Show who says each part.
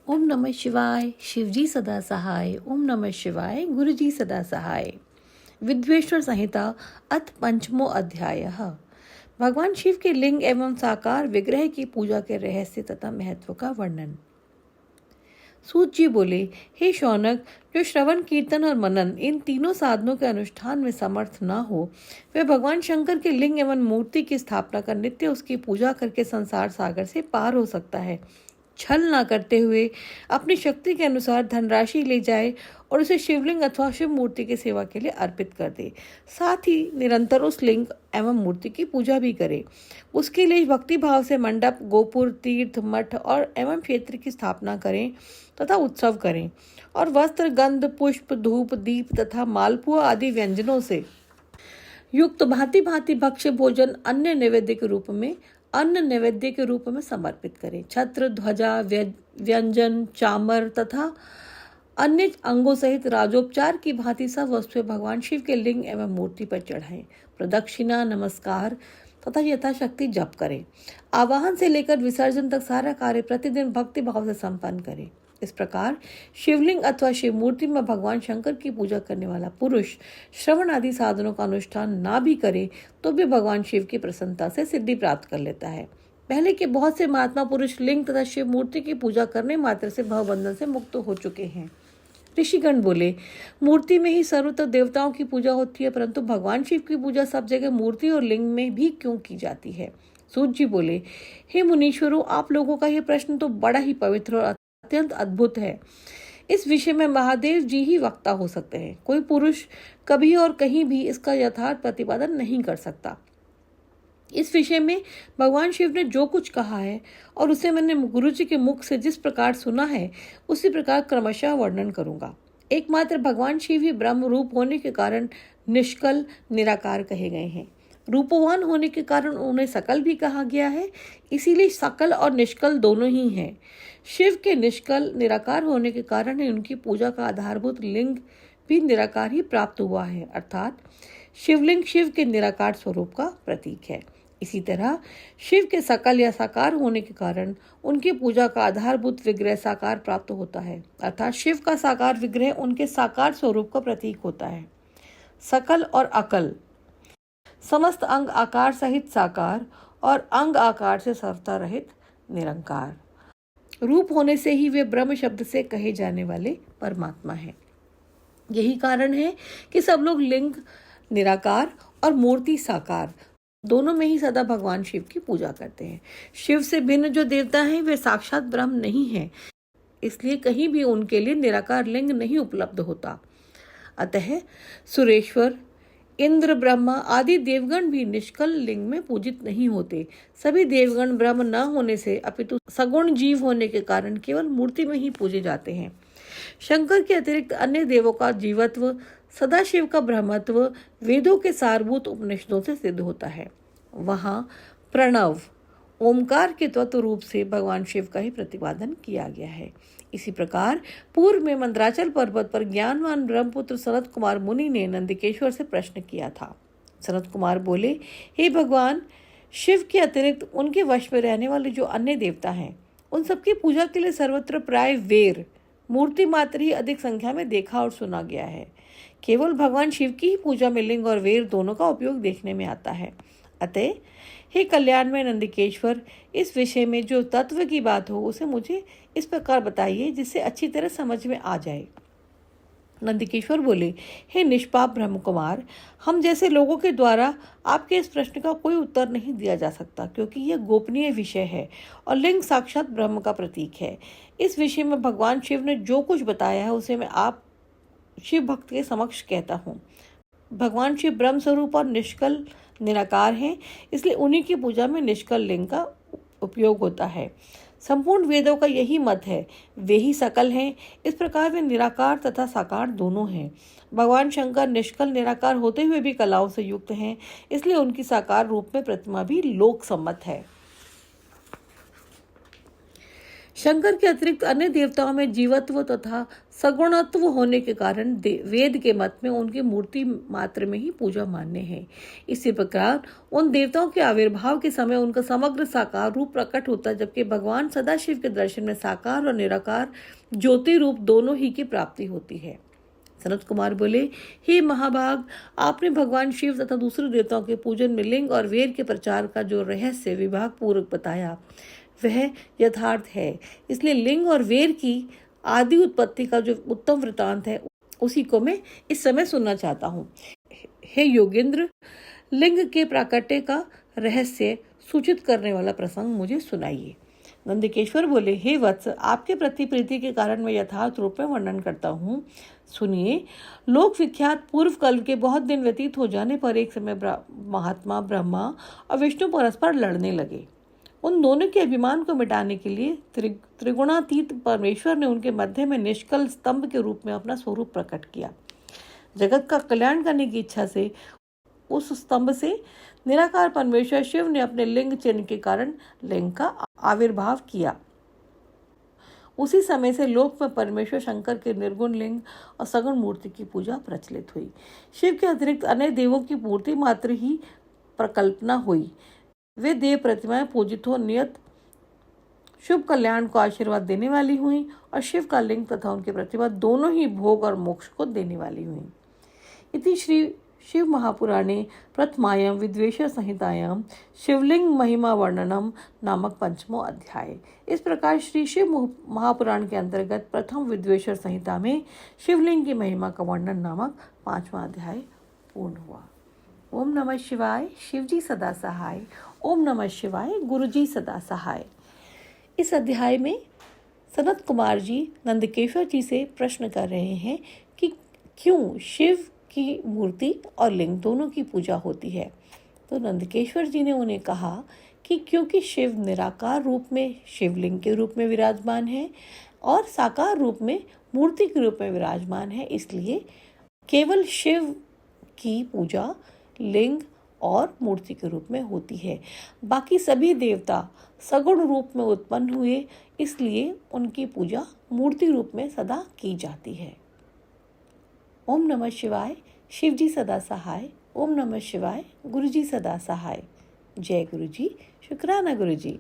Speaker 1: ओम नमः शिवाय। शिवजी सदा सहाय। ओम नमः शिवाय। गुरुजी सदा सहाय। विद्वेश्वर संहिता अथ पंचमो अध्याय। भगवान शिव के लिंग एवं साकार विग्रह की पूजा के रहस्य तथा महत्व का वर्णन। सूत जी बोले, हे शौनक, जो श्रवण कीर्तन और मनन इन तीनों साधनों के अनुष्ठान में समर्थ न हो, वे भगवान शंकर के लिंग एवं मूर्ति की स्थापना कर नित्य उसकी पूजा करके संसार सागर से पार हो सकता है। छल ना करते हुए अपनी शक्ति के अनुसार धनराशि ले जाए और उसे शिवलिंग अथवा शिव मूर्ति की सेवा के लिए अर्पित कर दे। साथ ही निरंतर उस लिंग एवं मूर्ति की पूजा भी करे। उसके लिए भक्ति भाव से मंडप, गोपुर, तीर्थ, मठ और एवं क्षेत्र की स्थापना करें तथा उत्सव करें और वस्त्र, गंध, पुष्प, धूप, दीप तथा मालपुआ आदि व्यंजनों से युक्त भांति भांति भक्ष्य भोजन अन्य नैवेद्य के रूप में समर्पित करें। छत्र, ध्वजा, व्यंजन, चामर तथा अन्य अंगों सहित राजोपचार की भांति सब वस्तुएं भगवान शिव के लिंग एवं मूर्ति पर चढ़ाएं। प्रदक्षिणा, नमस्कार तथा यथाशक्ति जप करें। आवाहन से लेकर विसर्जन तक सारा कार्य प्रतिदिन भक्ति भाव से संपन्न करें। इस प्रकार शिवलिंग अथवा शिव मूर्ति में भगवान शंकर की पूजा करने वाला पुरुष श्रवण आदि साधनों का अनुष्ठान ना भी करे तो भी भगवान शिव की प्रसन्नता से सिद्धि प्राप्त कर लेता है। पहले के बहुत से महात्मा पुरुष लिंग तथा शिव मूर्ति की पूजा करने मात्र से भवबंधन से मुक्त हो चुके हैं। ऋषिगण बोले, मूर्ति में ही सर्वत्र देवताओं की पूजा होती है, परंतु भगवान शिव की पूजा सब जगह मूर्ति और लिंग में भी क्यों की जाती है? सूत जी बोले, हे मुनीश्वरों, आप लोगों का यह प्रश्न तो बड़ा ही पवित्र और अत्यंत अद्भुत है। इस विषय में महादेव जी ही वक्ता हो सकते हैं। कोई पुरुष कभी और कहीं भी इसका यथार्थ प्रतिपादन नहीं कर सकता। इस विषय में भगवान शिव ने जो कुछ कहा है और उसे मैंने गुरु जी के मुख से जिस प्रकार सुना है उसी प्रकार क्रमशः वर्णन करूंगा। एकमात्र भगवान शिव ही ब्रह्म रूप होने के कारण निष्कल, निराकार कहे गए हैं। रूपवान होने के कारण उन्हें सकल भी कहा गया है, इसीलिए सकल और निष्कल दोनों ही हैं। शिव के निष्कल, निराकार होने के कारण ही उनकी पूजा का आधारभूत लिंग भी निराकार ही प्राप्त हुआ है, अर्थात शिवलिंग शिव के निराकार स्वरूप का प्रतीक है। इसी तरह शिव के सकल या साकार होने के कारण उनकी पूजा का आधारभूत विग्रह साकार प्राप्त होता है, अर्थात शिव का साकार विग्रह उनके साकार स्वरूप का प्रतीक होता है। सकल और अकल, समस्त अंग आकार सहित साकार और अंग आकार से सर्वथा रहित निरंकार। रूप होने से ही वे ब्रह्म शब्द से कहे जाने वाले परमात्मा हैं। यही कारण है कि सब लोग लिंग निराकार और मूर्ति साकार दोनों में ही सदा भगवान शिव की पूजा करते हैं। शिव से भिन्न जो देवता हैं वे साक्षात ब्रह्म नहीं हैं, इसलिए कहीं भी उनके लिए निराकार लिंग नहीं उपलब्ध होता। अतः सुरेश्वर, इंद्र, ब्रह्मा आदि देवगण भी निष्कल लिंग में पूजित नहीं होते। सभी देवगण ब्रह्म न होने से अपितु सगुण जीव होने के कारण केवल मूर्ति में ही पूजे जाते हैं। शंकर के अतिरिक्त अन्य देवों का जीवत्व, सदाशिव का ब्रह्मत्व वेदों के सारभूत उपनिषदों से सिद्ध होता है। वहाँ प्रणव, ओमकार के तत्व रूप से भगवान शिव का ही प्रतिपादन किया गया है। इसी प्रकार पूर्व में मंदराचल पर्वत पर ज्ञानवान ब्रह्मपुत्र सनत कुमार मुनि ने नंदिकेश्वर से प्रश्न किया था। सनत कुमार बोले, हे भगवान, शिव के अतिरिक्त उनके वश में रहने वाले जो अन्य देवता हैं उन सबकी पूजा के लिए सर्वत्र प्राय वेर मूर्ति मात्र ही अधिक संख्या में देखा और सुना गया है। केवल भगवान शिव की ही पूजा में लिंग और वेर दोनों का उपयोग देखने में आता है। अतः हे कल्याण में नंदिकेश्वर, इस विषय में जो तत्व की बात हो उसे मुझे इस प्रकार बताइए जिससे अच्छी तरह समझ में आ जाए। नंदिकेश्वर बोले, हे निष्पाप ब्रह्म कुमार, हम जैसे लोगों के द्वारा आपके इस प्रश्न का कोई उत्तर नहीं दिया जा सकता, क्योंकि यह गोपनीय विषय है और लिंग साक्षात ब्रह्म का प्रतीक है। इस विषय में भगवान शिव ने जो कुछ बताया है उसे मैं आप शिव भक्त के समक्ष कहता हूँ। भगवान शिव ब्रह्म स्वरूप और निष्कल निराकार हैं, इसलिए उन्हीं की पूजा में निष्कल लिंग का उपयोग होता है। संपूर्ण वेदों का यही मत है, वे ही सकल हैं। इस प्रकार वे निराकार तथा साकार दोनों हैं। भगवान शंकर निष्कल निराकार होते हुए भी कलाओं से युक्त हैं, इसलिए उनकी साकार रूप में प्रतिमा भी लोक सम्मत है। शंकर के अतिरिक्त अन्य देवताओं में जीवत्व तथा सगुणत्व होने के कारण वेद के मत में उनकी मूर्ति मात्र में ही पूजा मान्य है। इसी प्रकार उन देवताओं के आविर्भाव के समय उनका समग्र साकार रूप प्रकट होता है, जबकि भगवान सदाशिव के दर्शन में साकार और निराकार ज्योति रूप दोनों ही की प्राप्ति होती है। सनत कुमार बोले, हे महाभाग, आपने भगवान शिव तथा दूसरे देवताओं के पूजन में लिंग और वेद के प्रचार का जो रहस्य विभाग पूर्वक बताया वह यथार्थ है। इसलिए लिंग और वेद की आदि उत्पत्ति का जो उत्तम वृतांत है उसी को मैं इस समय सुनना चाहता हूँ। हे योगेंद्र, लिंग के प्राकट्य का रहस्य सूचित करने वाला प्रसंग मुझे सुनाइए। नंदकेश्वर बोले, हे वत्स, आपके प्रति प्रीति के कारण मैं यथार्थ रूप में वर्णन करता हूँ। सुनिए। लोक विख्यात पूर्व कल के बहुत दिन व्यतीत हो जाने पर एक समय महात्मा ब्रह्मा और विष्णु परस्पर लड़ने लगे। उन दोनों के अभिमान को मिटाने के लिए त्रिगुणातीत परमेश्वर ने उनके मध्य में निष्कल स्तंभ के रूप में अपना स्वरूप प्रकट किया। जगत का कल्याण करने की इच्छा से उस स्तंभ से निराकार परमेश्वर शिव ने अपने लिंग चिन्ह के कारण लिंग का आविर्भाव किया। उसी समय से लोक में परमेश्वर शंकर के निर्गुण लिंग और सगुण मूर्ति की पूजा प्रचलित हुई। शिव के अतिरिक्त अन्य देवों की मूर्ति मात्र ही प्रकल्पना हुई। वे देव प्रतिमाएं पूजित हो नियत शुभ कल्याण को आशीर्वाद देने वाली हुई और शिव का लिंग तथा उनकी प्रतिमा दोनों ही भोग और मोक्ष को देने वाली हुई। इति श्री शिव महापुराणे प्रथमायां विद्वेषर संहितायां शिवलिंग महिमा वर्णनम नामक पंचमो अध्याय। इस प्रकार श्री शिव महापुराण के अंतर्गत प्रथम विद्वेषर संहिता में शिवलिंग की महिमा का वर्णन नामक 5वां अध्याय पूर्ण हुआ। ओम नमः शिवाय। शिवजी सदा सहाय। ओम नमः शिवाय। गुरुजी सदा सहाय। इस अध्याय में सनत कुमार जी नंदकेश्वर जी से प्रश्न कर रहे हैं कि क्यों शिव की मूर्ति और लिंग दोनों की पूजा होती है। तो नंदकेश्वर जी ने उन्हें कहा कि क्योंकि शिव निराकार रूप में शिवलिंग के रूप में विराजमान है और साकार रूप में मूर्ति के रूप में विराजमान है, इसलिए केवल शिव की पूजा लिंग और मूर्ति के रूप में होती है। बाकी सभी देवता सगुण रूप में उत्पन्न हुए, इसलिए उनकी पूजा मूर्ति रूप में सदा की जाती है। ओम नमः शिवाय। शिवजी सदा सहाय। ओम नमः शिवाय। गुरुजी सदा सहाय। जय गुरुजी। शुक्राना गुरुजी।